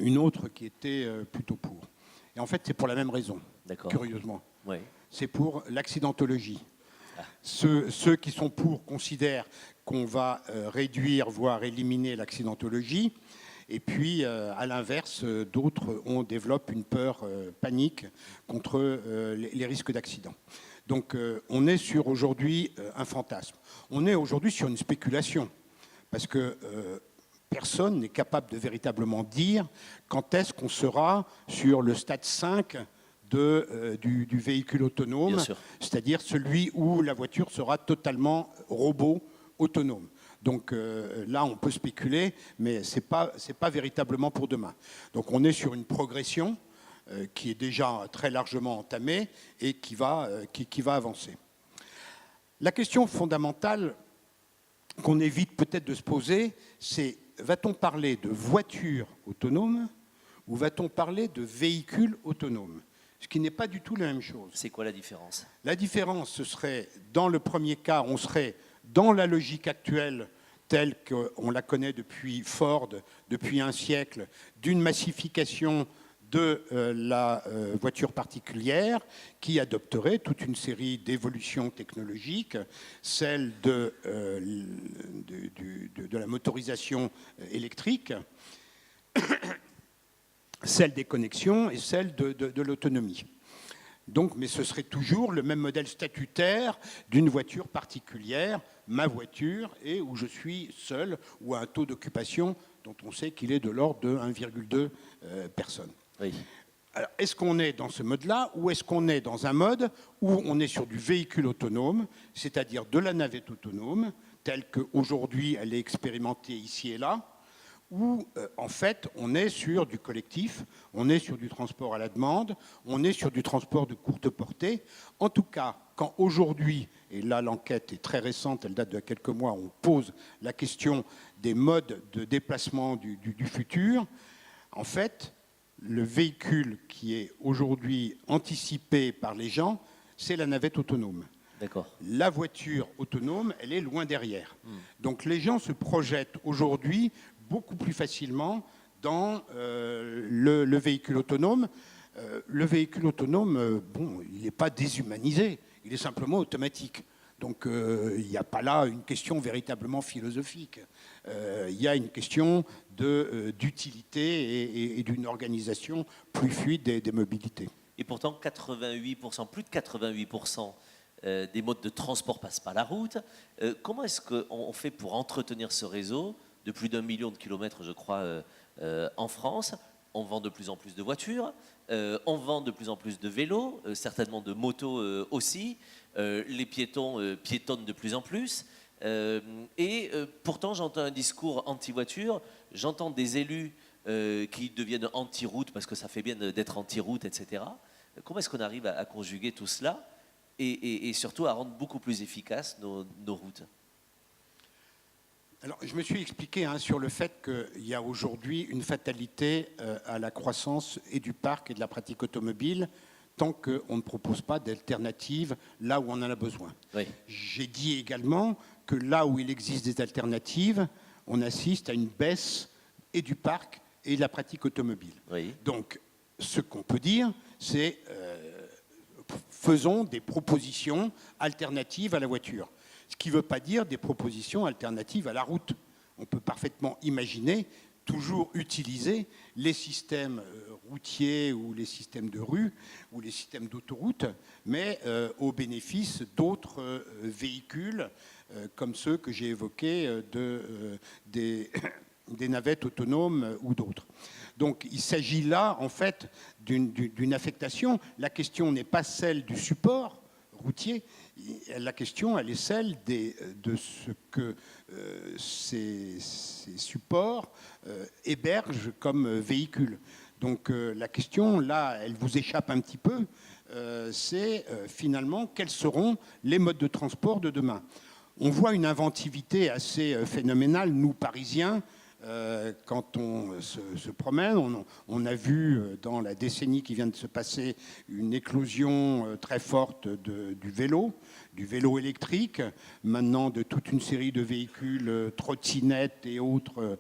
une autre qui était plutôt pour. Et en fait, c'est pour la même raison, curieusement. Oui. C'est pour l'accidentologie. Ceux qui sont pour considèrent qu'on va réduire, voire éliminer l'accidentologie. Et puis, à l'inverse, d'autres développent une peur panique contre les risques d'accident. Donc, on est sur aujourd'hui un fantasme. On est aujourd'hui sur une spéculation. Parce que personne n'est capable de véritablement dire quand est-ce qu'on sera sur le stade 5 du véhicule autonome, c'est-à-dire celui où la voiture sera totalement robot autonome. Donc là, on peut spéculer, mais ce n'est pas véritablement pour demain. Donc on est sur une progression qui est déjà très largement entamée et qui va avancer. La question fondamentale qu'on évite peut-être de se poser, c'est va-t-on parler de voiture autonome ou va-t-on parler de véhicule autonome? Ce qui n'est pas du tout la même chose. C'est quoi la différence? La différence, ce serait, dans le premier cas, on serait dans la logique actuelle telle qu'on la connaît depuis Ford, depuis un siècle, d'une massification de la voiture particulière qui adopterait toute une série d'évolutions technologiques, celle de la motorisation électrique, celle des connexions et celle de l'autonomie. Donc, mais ce serait toujours le même modèle statutaire d'une voiture particulière, ma voiture, et où je suis seul, ou à un taux d'occupation dont on sait qu'il est de l'ordre de 1,2 personnes. Oui. Alors, est-ce qu'on est dans ce mode-là, ou est-ce qu'on est dans un mode où on est sur du véhicule autonome, c'est-à-dire de la navette autonome, telle qu'aujourd'hui elle est expérimentée ici et là, où en fait on est sur du collectif, on est sur du transport à la demande, on est sur du transport de courte portée. En tout cas, quand aujourd'hui, et là l'enquête est très récente, elle date de quelques mois, on pose la question des modes de déplacement du futur, en fait, le véhicule qui est aujourd'hui anticipé par les gens, c'est la navette autonome. D'accord. La voiture autonome, elle est loin derrière. Donc les gens se projettent aujourd'hui beaucoup plus facilement dans le véhicule autonome. Le véhicule autonome, bon, il n'est pas déshumanisé, il est simplement automatique. Donc il n'y a pas là une question véritablement philosophique. Il y a une question d'utilité et d'une organisation plus fluide des mobilités. Et pourtant, 88%, plus de 88% des modes de transport passent par la route. Comment est-ce qu'on fait pour entretenir ce réseau de plus d'1 million de kilomètres, je crois, en France? On vend de plus en plus de voitures, on vend de plus en plus de vélos, certainement de motos aussi. Les piétons piétonnent de plus en plus. Pourtant, j'entends un discours anti-voiture, j'entends des élus qui deviennent anti-route parce que ça fait bien d'être anti-route, etc. Comment est-ce qu'on arrive à conjuguer tout cela et surtout à rendre beaucoup plus efficaces nos routes? Alors, je me suis expliqué sur le fait qu'il y a aujourd'hui une fatalité à la croissance et du parc et de la pratique automobile tant qu'on ne propose pas d'alternatives là où on en a besoin. Oui. J'ai dit également que là où il existe des alternatives, on assiste à une baisse et du parc et de la pratique automobile. Oui. Donc, ce qu'on peut dire, c'est faisons des propositions alternatives à la voiture. Ce qui ne veut pas dire des propositions alternatives à la route. On peut parfaitement imaginer toujours utiliser les systèmes routiers ou les systèmes de rue ou les systèmes d'autoroute, mais au bénéfice d'autres véhicules comme ceux que j'ai évoqués des navettes autonomes ou d'autres. Donc il s'agit là en fait d'une affectation. La question n'est pas celle du support routier, la question elle est celle de ce que ces supports hébergent comme véhicules. Donc la question là, elle vous échappe un petit peu, c'est finalement quels seront les modes de transport de demain. On voit une inventivité assez phénoménale, nous Parisiens, quand on se promène. On a vu dans la décennie qui vient de se passer une éclosion très forte du vélo électrique, maintenant de toute une série de véhicules, trottinettes et autres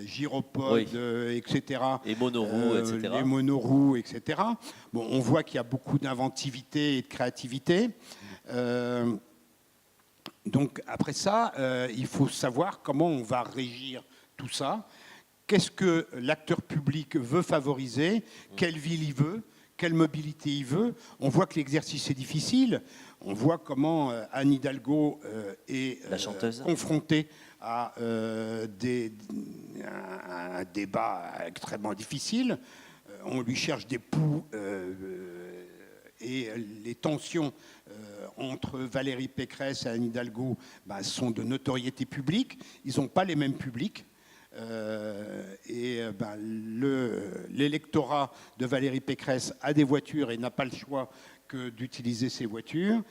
gyropodes, oui. Etc. Et monoroues, etc. Les monoroues, etc. Bon, on voit qu'il y a beaucoup d'inventivité et de créativité. Donc après ça, il faut savoir comment on va régir tout ça. Qu'est-ce que l'acteur public veut favoriser? Quelle ville il veut? Quelle mobilité il veut? On voit que l'exercice est difficile. On voit comment Anne Hidalgo est confrontée à un débat extrêmement difficile. On lui cherche des poux et les tensions entre Valérie Pécresse et Anne Hidalgo sont de notoriété publique. Ils n'ont pas les mêmes publics. L'électorat de Valérie Pécresse a des voitures et n'a pas le choix que d'utiliser ces voitures.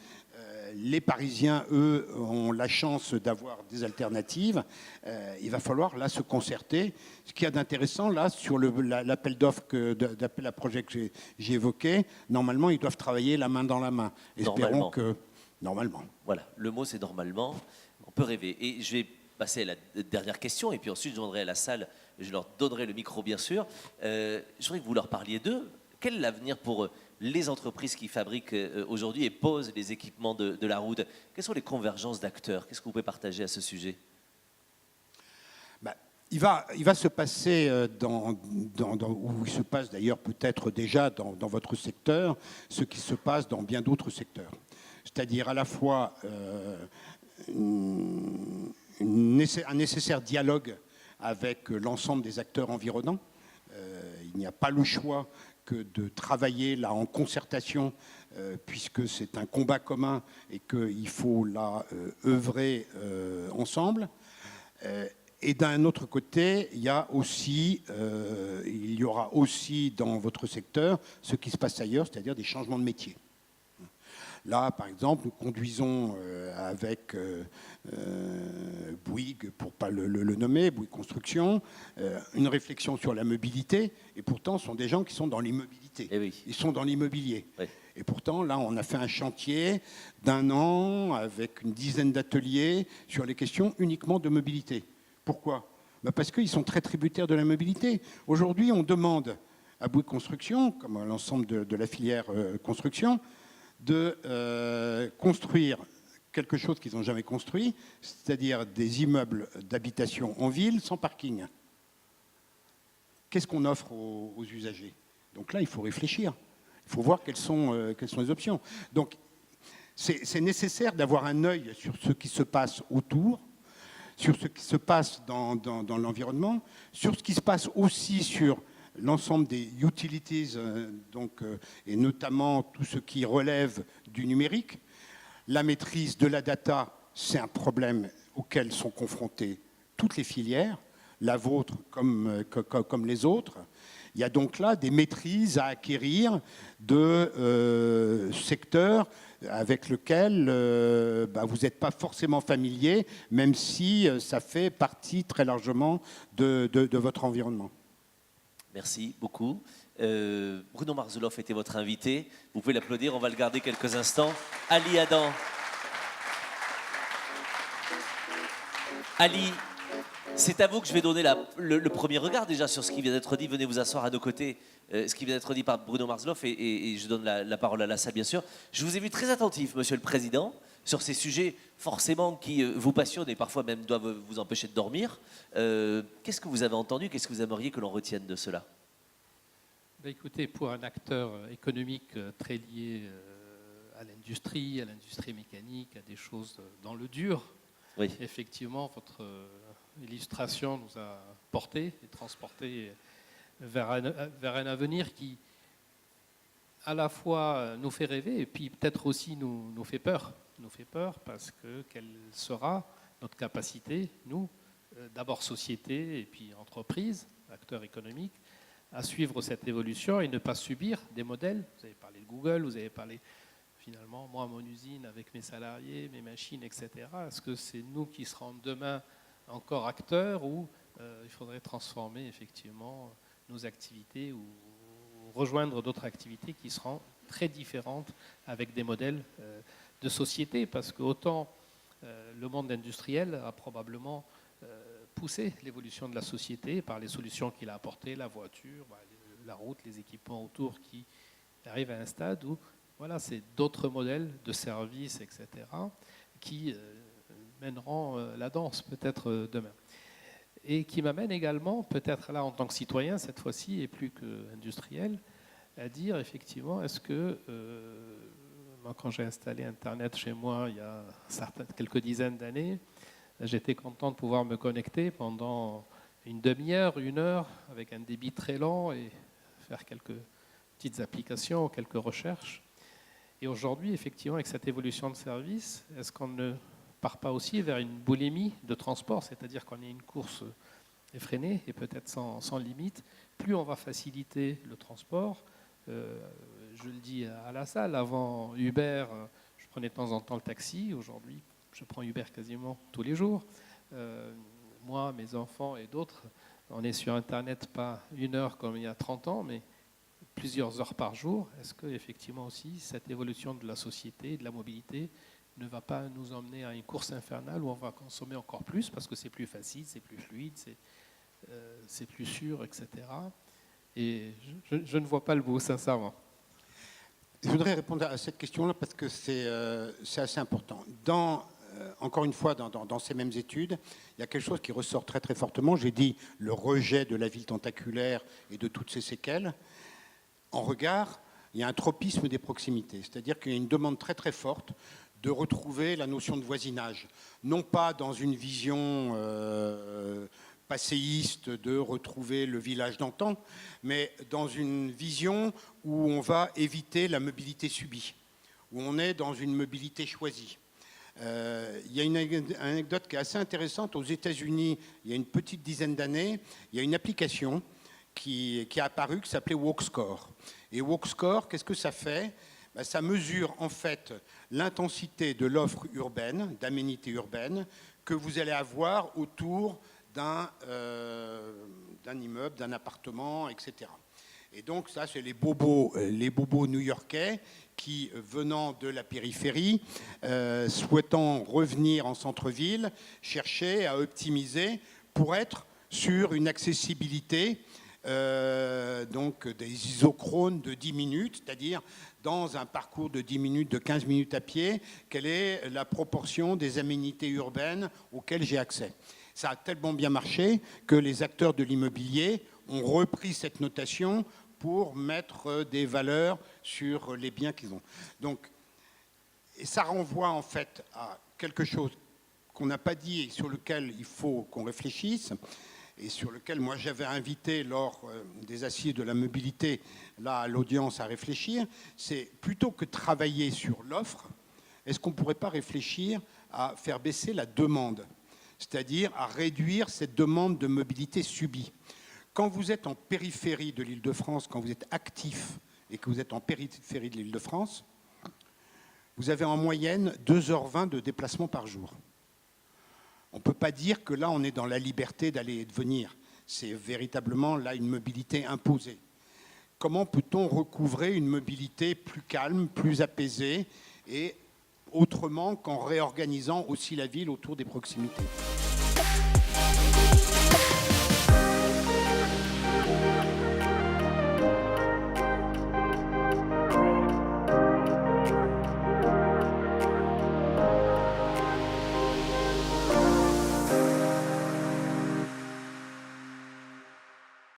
les Parisiens, eux, ont la chance d'avoir des alternatives. Il va falloir là se concerter. Ce qu'il y a d'intéressant là sur l'appel d'offres, d'appel à projet que j'ai évoqué, normalement, ils doivent travailler la main dans la main. Espérons que normalement. Voilà, le mot c'est normalement. On peut rêver. Et je vais passer à la dernière question, et puis ensuite je demanderai à la salle, je leur donnerai le micro bien sûr. Je voudrais que vous leur parliez d'eux. Quel est l'avenir pour les entreprises qui fabriquent aujourd'hui et posent les équipements de la route? Quelles sont les convergences d'acteurs? Qu'est-ce que vous pouvez partager à ce sujet? Il va se passer, où il se passe d'ailleurs peut-être déjà dans votre secteur, ce qui se passe dans bien d'autres secteurs. C'est-à-dire à la fois un nécessaire dialogue avec l'ensemble des acteurs environnants. Il n'y a pas le choix que de travailler là en concertation, puisque c'est un combat commun et qu'il faut là œuvrer ensemble. Et d'un autre côté, il y aura aussi dans votre secteur ce qui se passe ailleurs, c'est-à-dire des changements de métier. Là, par exemple, nous conduisons avec Bouygues, pour ne pas le nommer, Bouygues Construction, une réflexion sur la mobilité, et pourtant, ce sont des gens qui sont dans l'immobilité. Eh oui. Ils sont dans l'immobilier. Oui. Et pourtant, là, on a fait un chantier d'1 an avec une dizaine d'ateliers sur les questions uniquement de mobilité. Pourquoi ? Parce qu'ils sont très tributaires de la mobilité. Aujourd'hui, on demande à Bouygues Construction, comme à l'ensemble de la filière construction, de construire quelque chose qu'ils n'ont jamais construit, c'est-à-dire des immeubles d'habitation en ville sans parking. Qu'est-ce qu'on offre aux usagers? Donc là, il faut réfléchir. Il faut voir quelles sont les options. Donc, c'est nécessaire d'avoir un œil sur ce qui se passe autour, sur ce qui se passe dans l'environnement, sur ce qui se passe aussi sur l'ensemble des utilities, et notamment tout ce qui relève du numérique. La maîtrise de la data, c'est un problème auquel sont confrontées toutes les filières, la vôtre comme les autres. Il y a donc là des maîtrises à acquérir de secteurs avec lesquels vous n'êtes pas forcément familier, même si ça fait partie très largement de votre environnement. Merci beaucoup. Bruno Marzelov était votre invité. Vous pouvez l'applaudir, on va le garder quelques instants. Ali Adam. Ali, c'est à vous que je vais donner le premier regard déjà sur ce qui vient d'être dit. Venez vous asseoir à nos côtés, ce qui vient d'être dit par Bruno Marzelov, et je donne la parole à la salle, bien sûr. Je vous ai vu très attentif, Monsieur le Président, sur ces sujets forcément qui vous passionnent et parfois même doivent vous empêcher de dormir. Qu'est-ce que vous avez entendu? Qu'est-ce que vous aimeriez que l'on retienne de cela? Écoutez, pour un acteur économique très lié à l'industrie mécanique, à des choses dans le dur, oui. Effectivement, votre illustration nous a porté et transporté vers un avenir qui, à la fois, nous fait rêver et puis peut-être aussi nous fait peur. Nous fait peur parce que quelle sera notre capacité, nous, d'abord société et puis entreprise, acteurs économiques, à suivre cette évolution et ne pas subir des modèles. Vous avez parlé de Google, vous avez parlé finalement, moi, mon usine avec mes salariés, mes machines, etc. Est-ce que c'est nous qui serons demain encore acteurs ou il faudrait transformer effectivement nos activités ou rejoindre d'autres activités qui seront très différentes avec des modèles de société? Parce que autant le monde industriel a probablement poussé l'évolution de la société par les solutions qu'il a apportées, la voiture, la route, les équipements autour qui arrivent à un stade où voilà, c'est d'autres modèles de services, etc., qui mèneront la danse peut-être demain. Et qui m'amène également, peut-être là en tant que citoyen, cette fois-ci, et plus qu'industriel, à dire effectivement, est-ce que, moi, quand j'ai installé Internet chez moi il y a quelques dizaines d'années, j'étais content de pouvoir me connecter pendant une demi-heure, 1 heure, avec un débit très lent et faire quelques petites applications, quelques recherches. Et aujourd'hui, effectivement, avec cette évolution de service, est-ce qu'on ne part pas aussi vers une boulimie de transport, c'est-à-dire qu'on ait une course effrénée et peut-être sans limite? Plus on va faciliter le transport, je le dis à la salle, avant Uber, je prenais de temps en temps le taxi. Aujourd'hui, je prends Uber quasiment tous les jours. Moi, mes enfants et d'autres, on est sur Internet pas 1 heure comme il y a 30 ans, mais plusieurs heures par jour. Est-ce que effectivement aussi cette évolution de la société, de la mobilité, ne va pas nous emmener à une course infernale où on va consommer encore plus parce que c'est plus facile, c'est plus fluide, c'est plus sûr, etc. Et je ne vois pas le bout, sincèrement. Je voudrais répondre à cette question-là parce que c'est assez important. Encore une fois, dans ces mêmes études, il y a quelque chose qui ressort très très fortement. J'ai dit le rejet de la ville tentaculaire et de toutes ses séquelles. En regard, il y a un tropisme des proximités, c'est-à-dire qu'il y a une demande très très forte de retrouver la notion de voisinage, non pas dans une vision passéiste de retrouver le village d'antan, mais dans une vision où on va éviter la mobilité subie, où on est dans une mobilité choisie. Il y a une anecdote qui est assez intéressante. Aux États-Unis, il y a une petite dizaine d'années, il y a une application qui est apparue qui s'appelait WalkScore. Et WalkScore, qu'est-ce que ça fait ? Ça mesure en fait l'intensité de l'offre urbaine, d'aménités urbaines, que vous allez avoir autour d'un immeuble, d'un appartement, etc. Et donc ça, c'est les bobos new-yorkais qui, venant de la périphérie, souhaitant revenir en centre-ville, cherchaient à optimiser pour être sur une accessibilité donc des isochrones de 10 minutes, c'est-à-dire dans un parcours de 10 minutes, de 15 minutes à pied, quelle est la proportion des aménités urbaines auxquelles j'ai accès. Ça a tellement bien marché que les acteurs de l'immobilier ont repris cette notation pour mettre des valeurs sur les biens qu'ils ont. Donc, et ça renvoie en fait à quelque chose qu'on n'a pas dit et sur lequel il faut qu'on réfléchisse, et sur lequel moi j'avais invité lors des assises de la mobilité là à l'audience à réfléchir, c'est plutôt que travailler sur l'offre, est-ce qu'on ne pourrait pas réfléchir à faire baisser la demande, c'est-à-dire à réduire cette demande de mobilité subie. Quand vous êtes en périphérie de l'Île-de-France, quand vous êtes actif et que vous êtes en périphérie de l'Île-de-France, vous avez en moyenne 2h20 de déplacement par jour. On ne peut pas dire que là, on est dans la liberté d'aller et de venir. C'est véritablement là une mobilité imposée. Comment peut-on recouvrer une mobilité plus calme, plus apaisée et autrement qu'en réorganisant aussi la ville autour des proximités ?